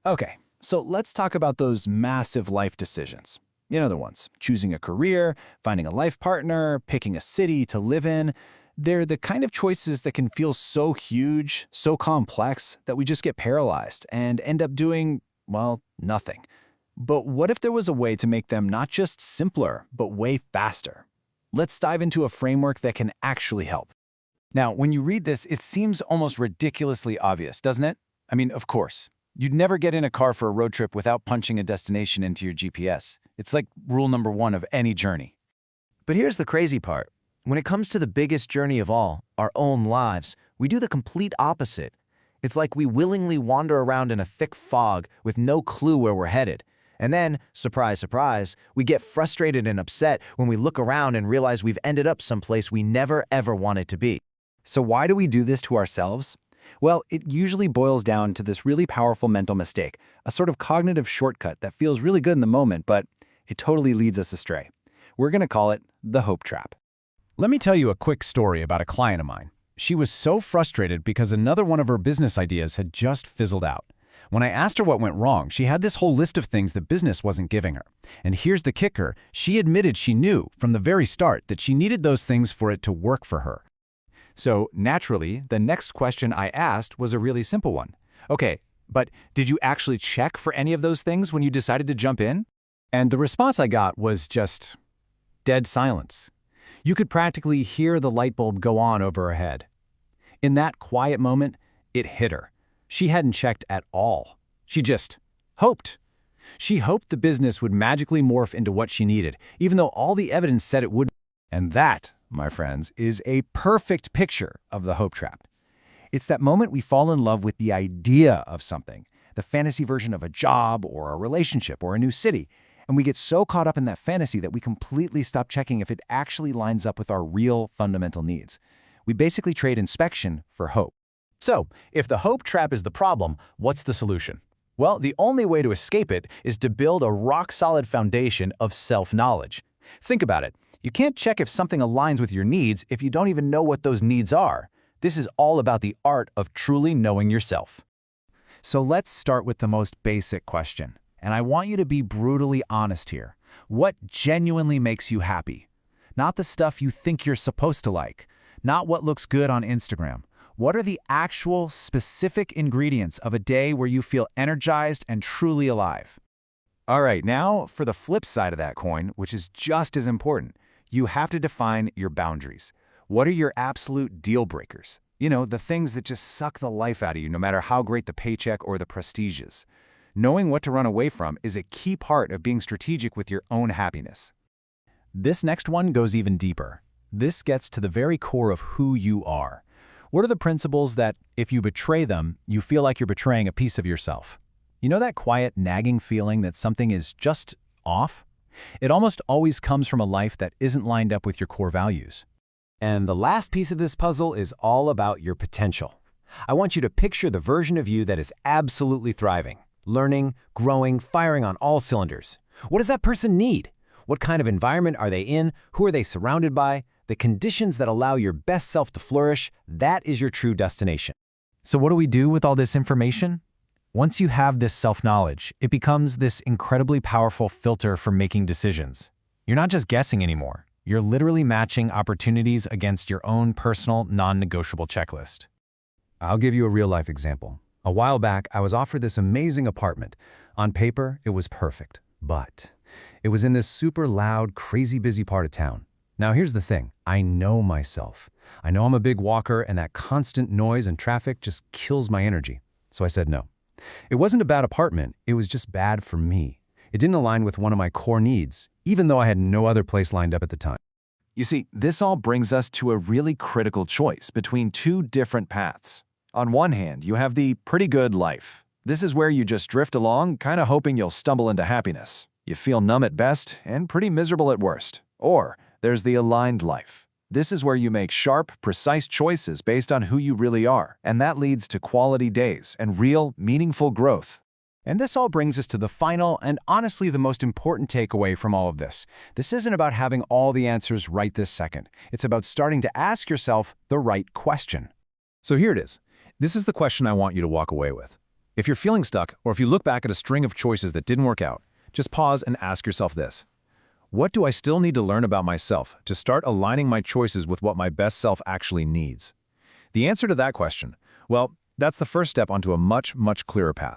Okay, so let's talk about those massive life decisions. You know the ones, choosing a career, finding a life partner, picking a city to live in. They're the kind of choices that can feel so huge, so complex, that we just get paralyzed and end up doing, well, nothing. But what if there was a way to make them not just simpler, but way faster? Let's dive into a framework that can actually help. Now, when you read this, it seems almost ridiculously obvious, doesn't it? I mean, of course. You'd never get in a car for a road trip without punching a destination into your GPS. It's like rule number one of any journey. But here's the crazy part. When it comes to the biggest journey of all, our own lives, we do the complete opposite. It's like we willingly wander around in a thick fog with no clue where we're headed. And then, surprise, surprise, we get frustrated and upset when we look around and realize we've ended up someplace we never ever wanted to be. So why do we do this to ourselves? Well, it usually boils down to this really powerful mental mistake, a sort of cognitive shortcut that feels really good in the moment, but it totally leads us astray. We're going to call it the hope trap. Let me tell you a quick story about a client of mine. She was so frustrated because another one of her business ideas had just fizzled out. When I asked her what went wrong, she had this whole list of things that business wasn't giving her. And here's the kicker, she admitted she knew from the very start that she needed those things for it to work for her. So naturally, the next question I asked was a really simple one. Okay, but did you actually check for any of those things when you decided to jump in? And the response I got was just dead silence. You could practically hear the light bulb go on over her head. In that quiet moment, it hit her. She hadn't checked at all. She just hoped. She hoped the business would magically morph into what she needed, even though all the evidence said it would. And that, my friends, is a perfect picture of the hope trap. It's that moment we fall in love with the idea of something, the fantasy version of a job or a relationship or a new city, and we get so caught up in that fantasy that we completely stop checking if it actually lines up with our real fundamental needs. We basically trade inspection for hope. So, if the hope trap is the problem, what's the solution? Well, the only way to escape it is to build a rock-solid foundation of self-knowledge. Think about it. You can't check if something aligns with your needs if you don't even know what those needs are. This is all about the art of truly knowing yourself. So let's start with the most basic question. And I want you to be brutally honest here. What genuinely makes you happy? Not the stuff you think you're supposed to like. Not what looks good on Instagram. What are the actual, specific ingredients of a day where you feel energized and truly alive? All right, now for the flip side of that coin, which is just as important, you have to define your boundaries. What are your absolute deal breakers? You know, the things that just suck the life out of you no matter how great the paycheck or the prestige is. Knowing what to run away from is a key part of being strategic with your own happiness. This next one goes even deeper. This gets to the very core of who you are. What are the principles that, if you betray them, you feel like you're betraying a piece of yourself? You know that quiet, nagging feeling that something is just off? It almost always comes from a life that isn't lined up with your core values. And the last piece of this puzzle is all about your potential. I want you to picture the version of you that is absolutely thriving, learning, growing, firing on all cylinders. What does that person need? What kind of environment are they in? Who are they surrounded by? The conditions that allow your best self to flourish, that is your true destination. So what do we do with all this information? Once you have this self-knowledge, it becomes this incredibly powerful filter for making decisions. You're not just guessing anymore. You're literally matching opportunities against your own personal, non-negotiable checklist. I'll give you a real-life example. A while back, I was offered this amazing apartment. On paper, it was perfect, but it was in this super loud, crazy busy part of town. Now here's the thing, I know myself. I know I'm a big walker and that constant noise and traffic just kills my energy. So I said no. It wasn't a bad apartment, it was just bad for me. It didn't align with one of my core needs, even though I had no other place lined up at the time. You see, this all brings us to a really critical choice between two different paths. On one hand, you have the pretty good life. This is where you just drift along, kind of hoping you'll stumble into happiness. You feel numb at best and pretty miserable at worst. Or there's the aligned life. This is where you make sharp, precise choices based on who you really are, and that leads to quality days and real, meaningful growth. And this all brings us to the final and honestly the most important takeaway from all of this. This isn't about having all the answers right this second. It's about starting to ask yourself the right question. So here it is. This is the question I want you to walk away with. If you're feeling stuck, or if you look back at a string of choices that didn't work out, just pause and ask yourself this. What do I still need to learn about myself to start aligning my choices with what my best self actually needs? The answer to that question, well, that's the first step onto a much, much clearer path.